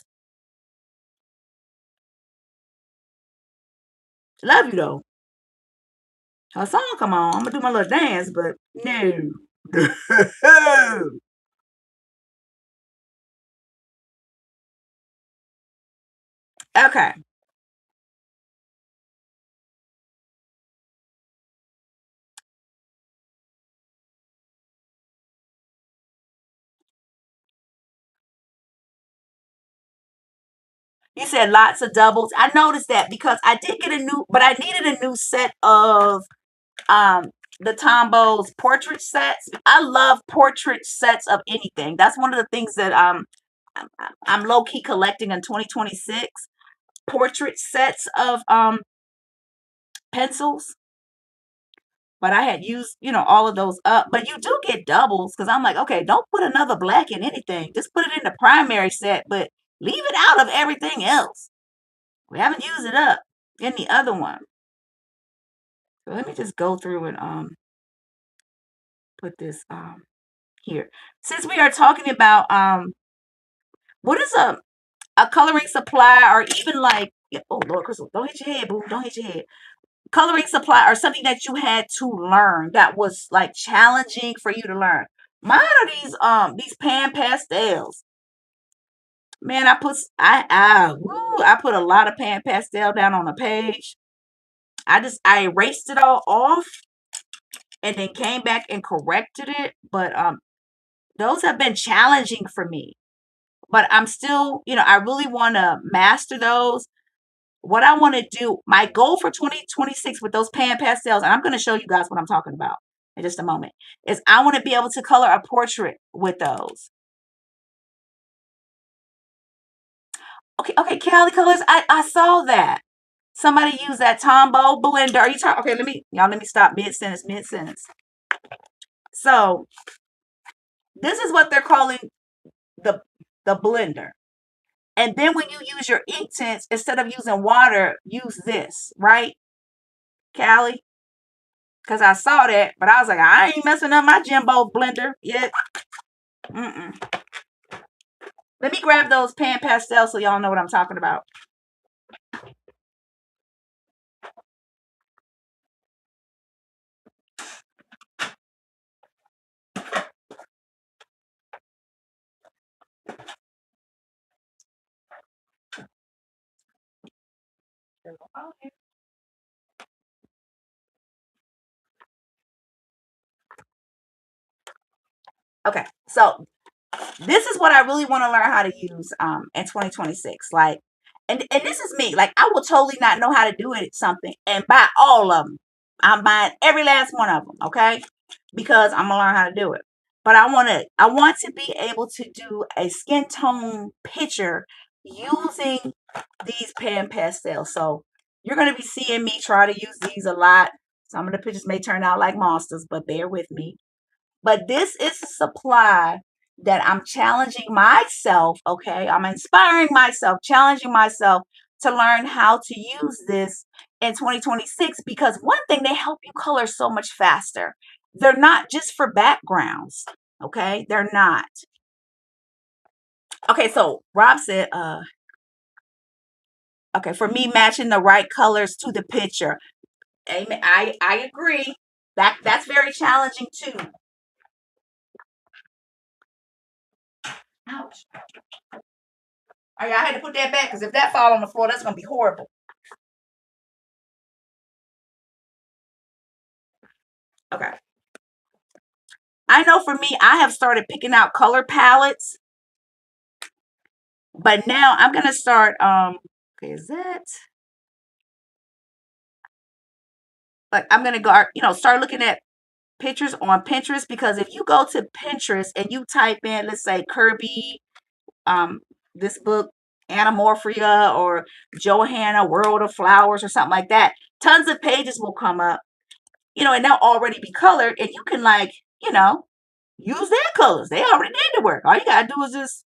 Love you though. Her song come on. I'm gonna do my little dance, but no. Okay. You said lots of doubles. I noticed that because I did get but I needed a new set of the Tombo's portrait sets. I love portrait sets of anything. That's one of the things that I'm low key collecting in 2026. Portrait sets of pencils. But I had used, all of those up. But you do get doubles because I'm like, okay, don't put another black in anything. Just put it in the primary set, but leave it out of everything else. We haven't used it up in the other one. So let me just go through and put this here. Since we are talking about what is a coloring supply, or even like, oh Lord, Crystal, don't hit your head, boo, don't hit your head. Coloring supply or something that you had to learn that was like challenging for you to learn. Mine are these pan pastels. Man, I put a lot of pan pastel down on a page. I erased it all off and then came back and corrected it. But those have been challenging for me. But I'm still, I really want to master those. What I want to do, my goal for 2026 with those pan pastels, and I'm going to show you guys what I'm talking about in just a moment, is I want to be able to color a portrait with those. Okay, Cali Colors, I saw that. Somebody used that Tombow blender. Are you talking? Okay, let me stop mid-sentence. So, this is what they're calling the blender. And then when you use your ink tints, instead of using water, use this, right? Callie, because I saw that, but I was like, I ain't messing up my Jimbo blender yet. Mm-mm. Let me grab those pan pastels so y'all know what I'm talking about. Okay, so this is what I really want to learn how to use in 2026. Like, and this is me. Like, I will totally not know how to do it something and buy all of them. I'm buying every last one of them, okay? Because I'm gonna learn how to do it. But I want to be able to do a skin tone picture using these pan pastels. So you're gonna be seeing me try to use these a lot. Some of the pictures may turn out like monsters, but bear with me. But this is a supply that I'm challenging myself, okay? I'm inspiring myself, challenging myself to learn how to use this in 2026 because one thing, they help you color so much faster. They're not just for backgrounds, okay? They're not. Okay, so Rob said, okay, for me matching the right colors to the picture. Amen. I agree. That's very challenging too. Ouch. All right, I had to put that back because if that fall on the floor, that's gonna be horrible. Okay. I know for me, I have started picking out color palettes, but now I'm gonna start. Okay, is that like I'm gonna go? Start looking at pictures on Pinterest because if you go to Pinterest and you type in, let's say Kirby, um, this book, Anamorphia or Johanna World of Flowers or something like that, tons of pages will come up. And they'll already be colored, and you can use their colors. They already did the work. All you gotta do is just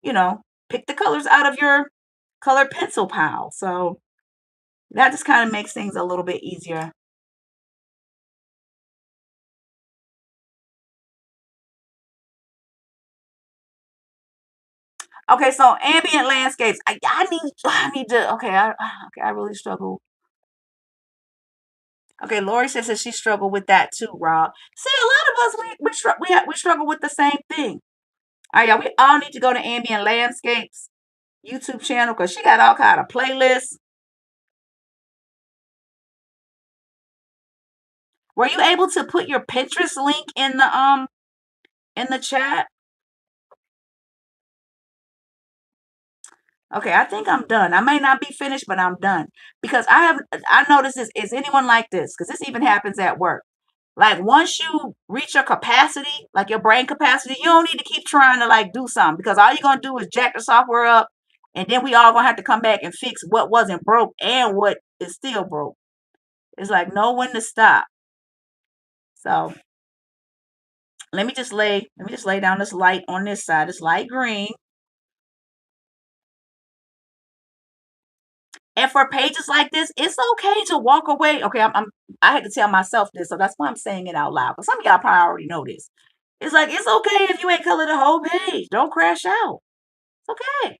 you know, pick the colors out of your color pencil pile. So that just kind of makes things a little bit easier. Okay, so ambient landscapes. I need to. Okay, I really struggle. Okay, Lori says that she struggled with that too, Rob. See, a lot of us we struggle with the same thing. All right, y'all, we all need to go to ambient landscapes YouTube channel because she got all kind of playlists. Were you able to put your Pinterest link in the chat? Okay, I think I'm done. I may not be finished, but I'm done. Because I noticed this. Is anyone like this? Because this even happens at work. Like once you reach your capacity, like your brain capacity, you don't need to keep trying to like do something because all you're gonna do is jack the software up and then we all gonna have to come back and fix what wasn't broke and what is still broke. It's like know when to stop. So let me just lay down this light on this side, this light green. And for pages like this, it's okay to walk away. Okay, I had to tell myself this, so that's why I'm saying it out loud. Because some of y'all probably already know this. It's like it's okay if you ain't color the whole page. Don't crash out. It's okay.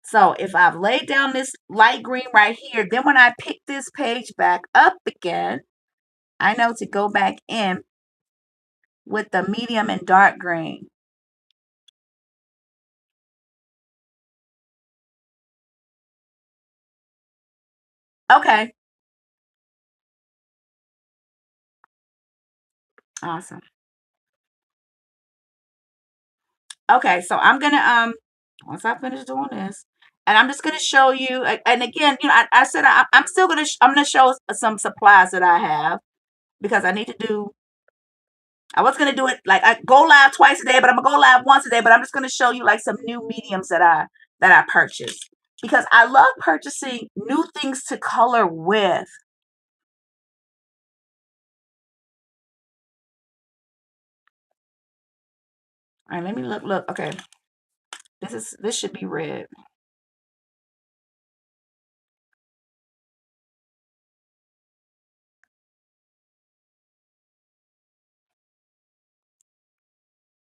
So if I've laid down this light green right here, then when I pick this page back up again, I know to go back in with the medium and dark green. Okay. Awesome. Okay, so I'm gonna once I finish doing this, and I'm just gonna show you. And again, I said I'm still I'm gonna show some supplies that I have because I need to do. I was gonna do it like I go live twice a day, but I'm gonna go live once a day. But I'm just gonna show you like some new mediums that I purchased because I love purchasing new things to color with. All right, let me look. Okay, this should be red.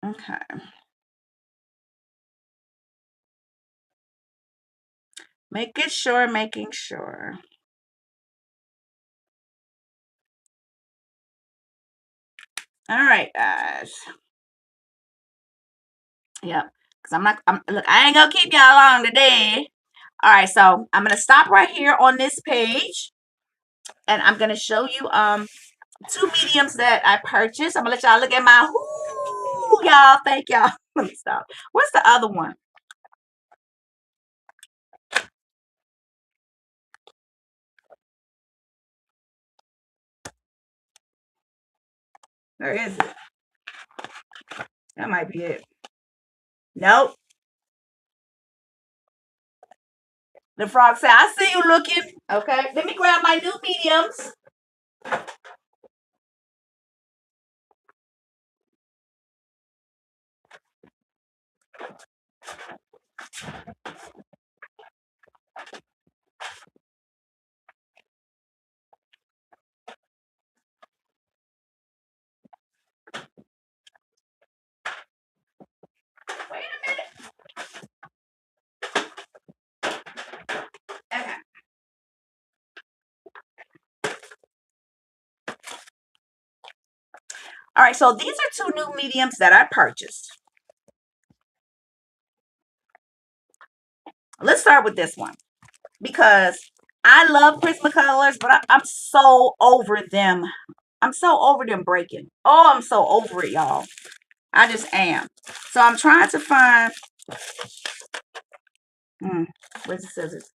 Okay, making sure. All right, guys. Yep. Because look, I ain't gonna keep y'all long today. All right, so I'm gonna stop right here on this page, and I'm gonna show you two mediums that I purchased. I'm gonna let y'all look at my y'all. Thank y'all. Let me stop. What's the other one? Where is it? That might be it. Nope. The frog said, I see you looking. Okay. Let me grab my new mediums. Wait a minute. Okay. All right. So these are two new mediums that I purchased. Let's start with this one because I love Prismacolors, but I'm so over them. I'm so over them breaking. Oh, I'm so over it, y'all. I just am. So I'm trying to find. Where's the scissors?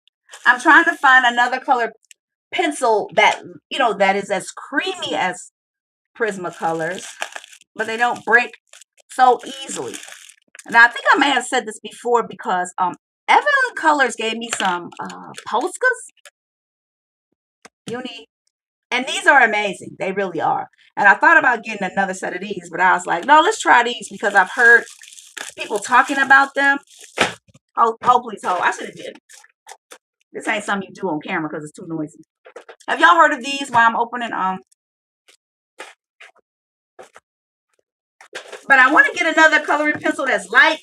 I'm trying to find another color pencil that that is as creamy as Prismacolors, but they don't break so easily. And I think I may have said this before because Evelyn Colors gave me some Polskas uni, and these are amazing. They really are. And I thought about getting another set of these, but I was like, no, let's try these because I've heard people talking about them. Oh, please hold. I should have did. This ain't something you do on camera because it's too noisy. Have y'all heard of these while I'm opening? But I want to get another coloring pencil that's like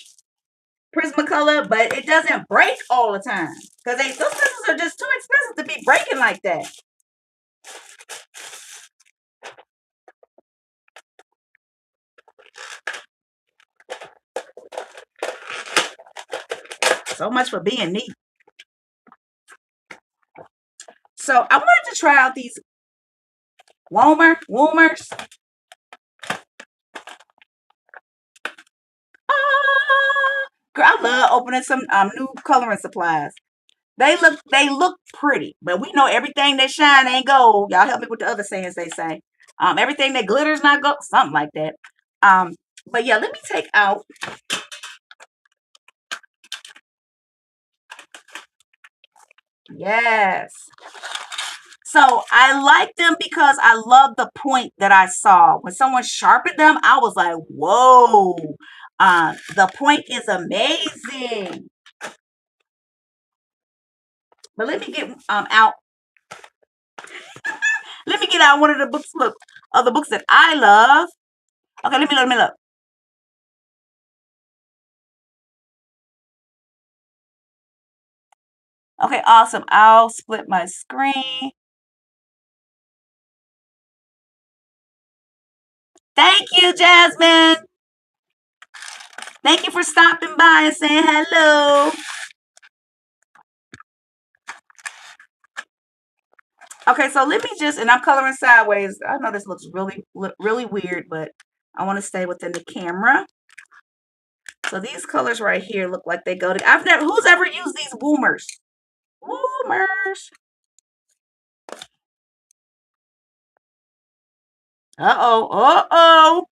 Prismacolor, but it doesn't break all the time because those pencils are just too expensive to be breaking like that. So much for being neat. So I wanted to try out these Woomers. Girl, I love opening some new coloring supplies. They look pretty, but we know everything that shine ain't gold. Y'all help me with the other sayings they say. Everything that glitters not gold, something like that. But yeah, let me take out. Yes. So I like them because I love the point that I saw. When someone sharpened them, I was like, whoa. The point is amazing. But let me get out. Let me get out one of the books. Look, of the books that I love. Okay, let me look. Okay, awesome. I'll split my screen. Thank you, Jasmine. Thank you for stopping by and saying hello. Okay, so let me just, and I'm coloring sideways. I know this looks really weird, but I want to stay within the camera. So these colors right here look like they go to, who's ever used these Woomers? Woomers. Uh-oh, uh-oh.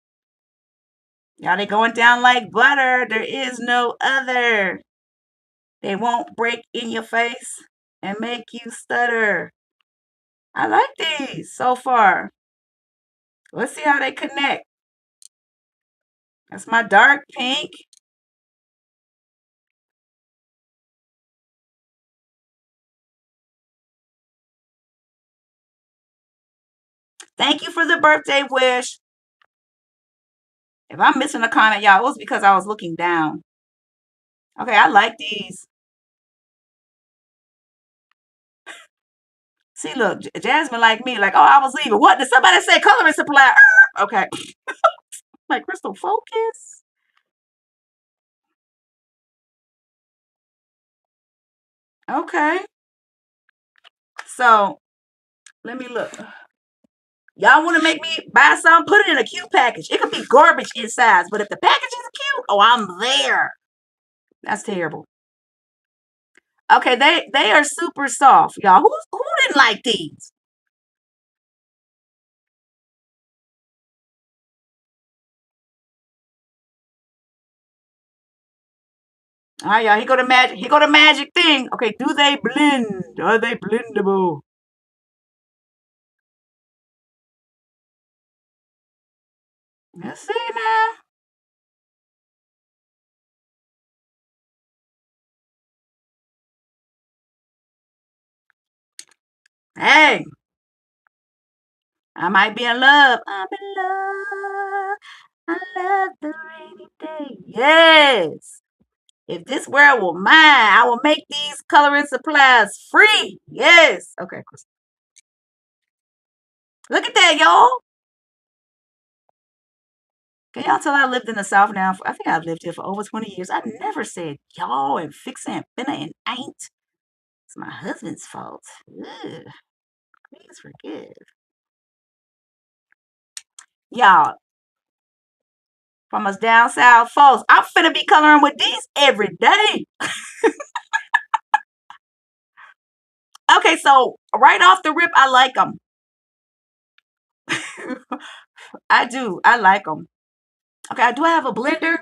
Y'all, they going down like butter. There is no other. They won't break in your face and make you stutter. I like these so far. Let's see how they connect. That's my dark pink. Thank you for the birthday wish. If I'm missing a comment, y'all, it was because I was looking down. Okay, I like these. See, look, Jasmine like me, like, oh, I was leaving. What? Did somebody say coloring supply? Okay. Like, Crystal, focus. Okay. So, let me look. Y'all want to make me buy some? Put it in a cute package. It could be garbage inside, but if the package is cute, oh, I'm there. That's terrible. Okay, they are super soft, y'all. Who didn't like these? All right, y'all. Here go the magic. Here go the magic thing. Okay, do they blend? Are they blendable? Let's see now. Hey, I might be in love. I'm in love. I love the rainy day. Yes. If this world were mine, I will make these coloring supplies free. Yes. Okay, Chris. Look at that, y'all. Can y'all tell I lived in the South now? I think I've lived here for over 20 years. I never said y'all and fixin' and finna and ain't. It's my husband's fault. Ugh, please forgive. Y'all, from us down south folks, I'm finna be coloring with these every day. Okay, so right off the rip, I like them. I do. I like them. Okay, do I have a blender?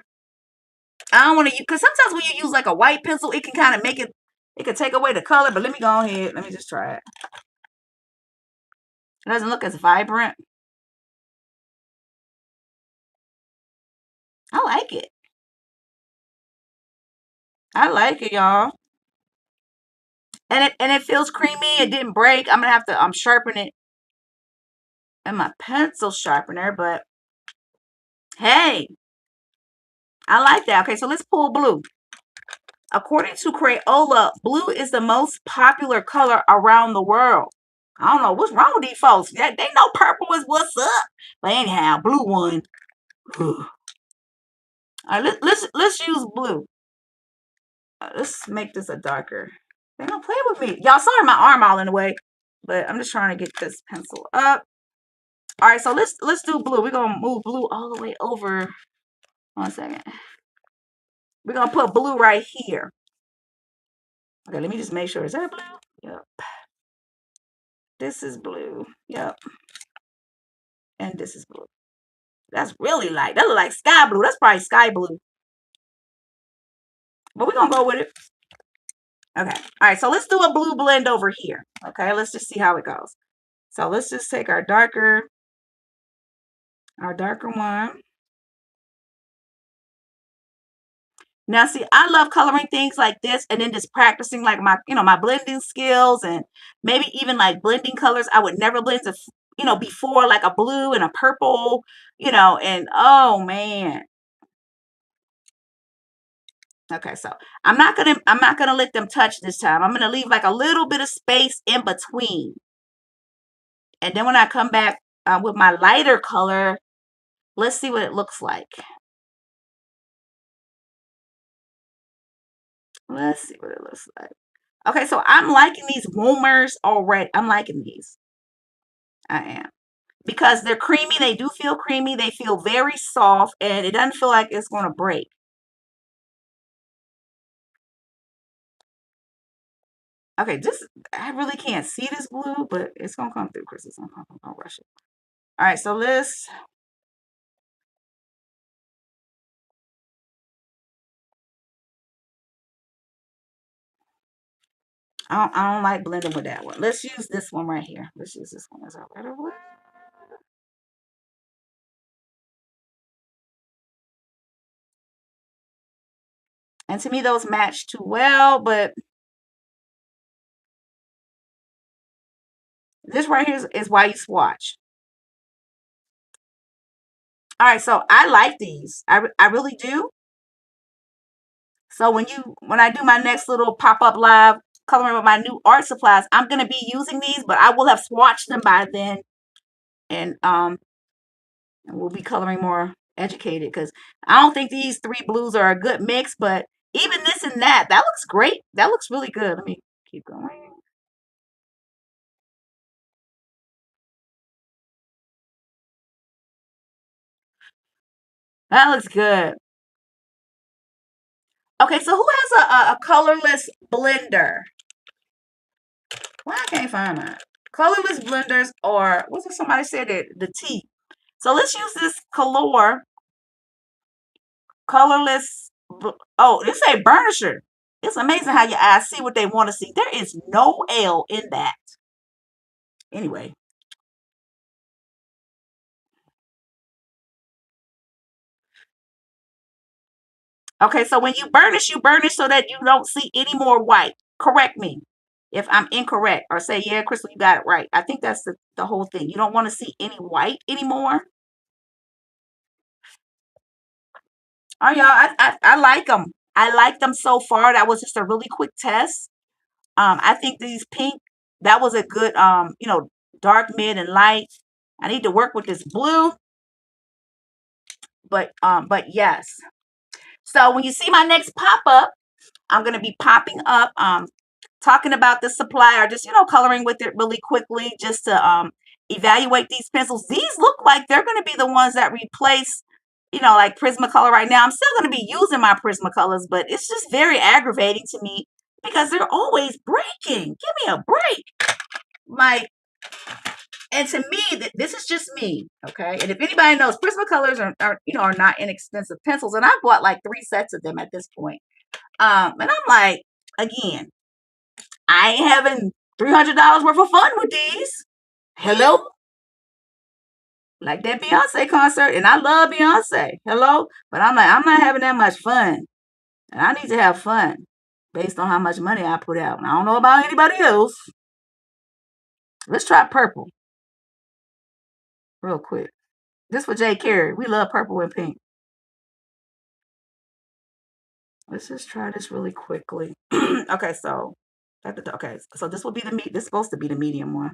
I don't want to use, because sometimes when you use like a white pencil, it can kind of make it, it can take away the color, but let me go ahead. Let me just try it. It doesn't look as vibrant. I like it. I like it, y'all. And it feels creamy. It didn't break. I'm gonna have to sharpen it in my pencil sharpener, but hey, I like that. Okay, so let's pull blue. According to Crayola, blue is the most popular color around the world. I don't know what's wrong with these folks. They know purple is what's up, but anyhow, blue one. All right, let's use blue. Let's make this a darker. They don't play with me, y'all. Sorry, my arm all in the way, but I'm just trying to get this pencil up. All right, so let's do blue. We're gonna move blue all the way over. 1 second. We're gonna put blue right here. Okay, let me just make sure. Is that blue? Yep. This is blue. Yep. And this is blue. That's really light. That look like sky blue. That's probably sky blue. But we're gonna go with it. Okay. All right, so let's do a blue blend over here. Okay, let's just see how it goes. So let's just take our darker one. Now, see, I love coloring things like this and then just practicing like my, my blending skills and maybe even like blending colors. I would never blend to, before like a blue and a purple, and oh man. Okay, so I'm not gonna let them touch this time. I'm gonna leave like a little bit of space in between. And then when I come back with my lighter color, let's see what it looks like. Let's see what it looks like. Okay, so I'm liking these Woomers already. I'm liking these. I am. Because they're creamy. They do feel creamy. They feel very soft. And it doesn't feel like it's going to break. Okay, I really can't see this blue, but it's going to come through, Chris. It's going to come through. Don't rush it. All right, so I don't like blending with that one. Let's use this one right here. Let's use this one as our better one. And to me, those match too well, but this right here is why you swatch. All right, so I like these. I really do. So when I do my next little pop-up live coloring with my new art supplies, I'm gonna be using these, but I will have swatched them by then, and we'll be coloring more educated because I don't think these three blues are a good mix, but even this and that looks great. That looks really good. Let me keep going. That looks good. Okay, so who has a colorless blender? Why I can't find mine? Colorless blenders, or what's it? Somebody said it, the T. So let's use this colorless. Oh, this a burnisher. It's amazing how your eyes see what they want to see. There is no L in that. Anyway, okay, so when you burnish so that you don't see any more white. Correct me if I'm incorrect, or say, yeah, Crystal, you got it right. I think that's the whole thing. You don't want to see any white anymore. Oh, y'all, I like them. I like them so far. That was just a really quick test. I think these pink, that was a good, dark, mid, and light. I need to work with this blue, but yes. So when you see my next pop up, I'm gonna be popping up, talking about the supply, or just coloring with it really quickly, just to evaluate these pencils. These look like they're gonna be the ones that replace, like Prismacolor right now. I'm still gonna be using my Prismacolors, but it's just very aggravating to me because they're always breaking. Give me a break. Like, and to me, this is just me, okay? And if anybody knows, Prismacolors are not inexpensive pencils, and I bought like 3 sets of them at this point. And I'm like, again, I ain't having $300 worth of fun with these. Hello? Like that Beyonce concert, and I love Beyonce. Hello? But I'm like, I'm not having that much fun. And I need to have fun based on how much money I put out. And I don't know about anybody else. Let's try purple real quick. This for Jay Carey. We love purple and pink. Let's just try this really quickly. Okay, so okay, so this will be the this is supposed to be the medium one.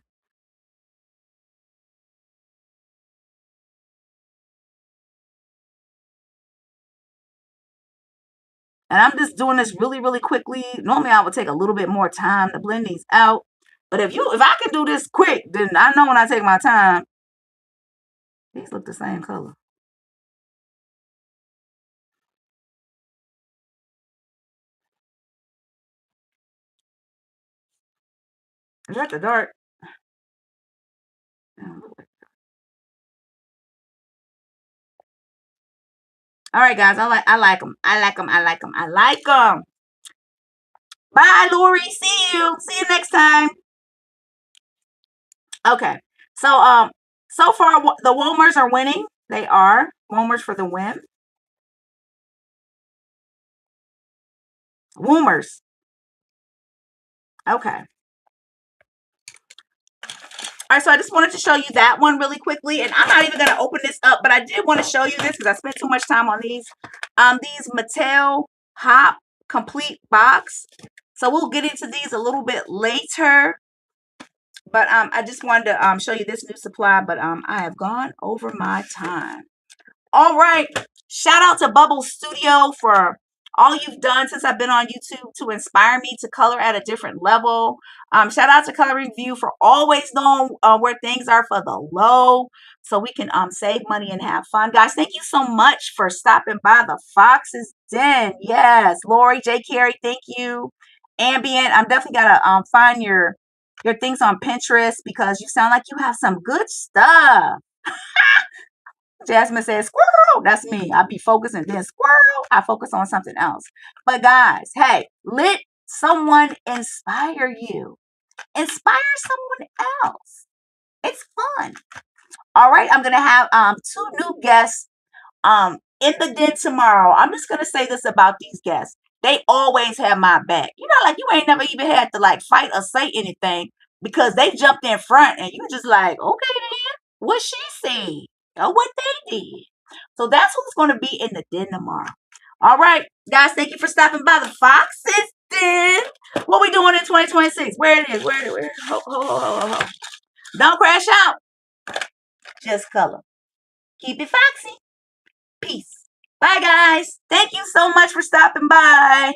And I'm just doing this really, really quickly. Normally I would take a little bit more time to blend these out. But if I can do this quick, then I know when I take my time, these look the same color. Is that the dark? All right, guys. I like them. I like them. I like them. I like them. Bye, Lori. See you. See you next time. Okay. So far the Womers are winning. They are Womers for the win. Woomers. Okay. All right, so I just wanted to show you that one really quickly, and I'm not even going to open this up, but I did want to show you this because I spent too much time on these. These Mattel Hop Complete Box. So we'll get into these a little bit later, but I just wanted to show you this new supply, but I have gone over my time. All right. Shout out to Bubble Studio for all you've done since I've been on YouTube to inspire me to color at a different level. Shout out to Coloring View for always knowing where things are for the low so we can save money and have fun. Guys, thank you so much for stopping by the Fox's Den. Yes. Lori, J. Carey, thank you. Ambient, I'm definitely going to find your things on Pinterest because you sound like you have some good stuff. Jasmine says, squirrel. That's me. I be focusing, then squirrel, I focus on something else. But guys, hey, let someone inspire you. Inspire someone else. It's fun. All right, I'm gonna have 2 new guests in the den tomorrow. I'm just gonna say this about these guests. They always have my back. You know, like you ain't never even had to like fight or say anything because they jumped in front and you just like, okay then, what she said or what they did. So that's who's going to be in the den tomorrow. All right, guys, thank you for stopping by the Fox's Den. What we doing in 2026? Where it is? Where it is? Where it is? Ho. Don't crash out. Just color. Keep it foxy. Peace. Bye, guys. Thank you so much for stopping by.